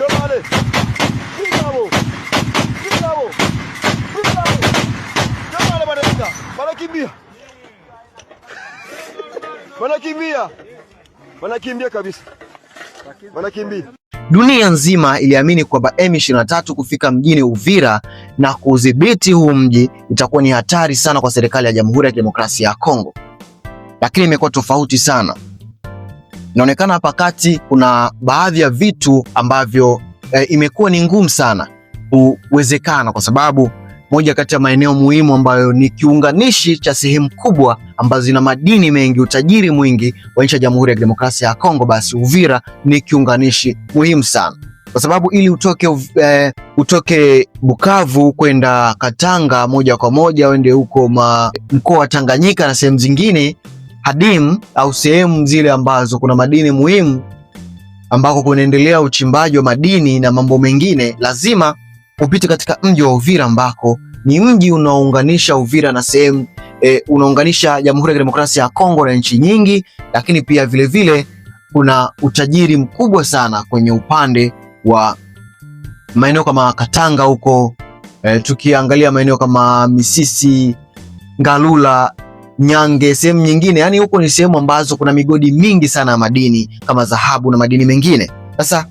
Jomale. Bravo. Bravo. Bravo. Jomale banaenda. Wanakimbia. Wanakimbia. Wanakimbia kabisa. Wanakimbia. Dunia nzima iliamini kwamba M23 kufika mjini Uvira na kudhibiti huu mji itakuwa ni hatari sana kwa serikali ya Jamhuri ya Kidemokrasia ya Kongo. Lakini imekuwa tofauti sana. Inaonekana hapa kati kuna baadhi ya vitu ambavyo imekuwa ni ngumu sana kuwezekana, kwa sababu moja kati ya maeneo muhimu ambayo ni kiunganishi cha sehemu kubwa ambazo zina madini mengi, utajiri mwingi wa nchi ya Jamhuri ya Kidemokrasia ya Kongo, basi Uvira ni kiunganishi muhimu sana. Kwa sababu ili utoke Bukavu kwenda Katanga moja kwa moja uende huko mkoa wa Tanganyika na sehemu zingine hadimu au sehemu zile ambazo kuna madini muhimu ambako kunaendelea uchimbaji wa madini na mambo mengine, lazima upite katika mji wa Uvira ambako ni mji unaounganisha Uvira na sehemu unaunganisha Jamhuri ya Kidemokrasia ya Kongo na nchi nyingi, lakini pia vile vile kuna utajiri mkubwa sana kwenye upande wa maeneo kama Katanga huko, tukiangalia maeneo kama Misisi, Ngalula, Nyange, sehemu nyingine, yani huko ni sehemu ambazo kuna migodi mingi sana ya madini kama dhahabu na madini mengine. Sasa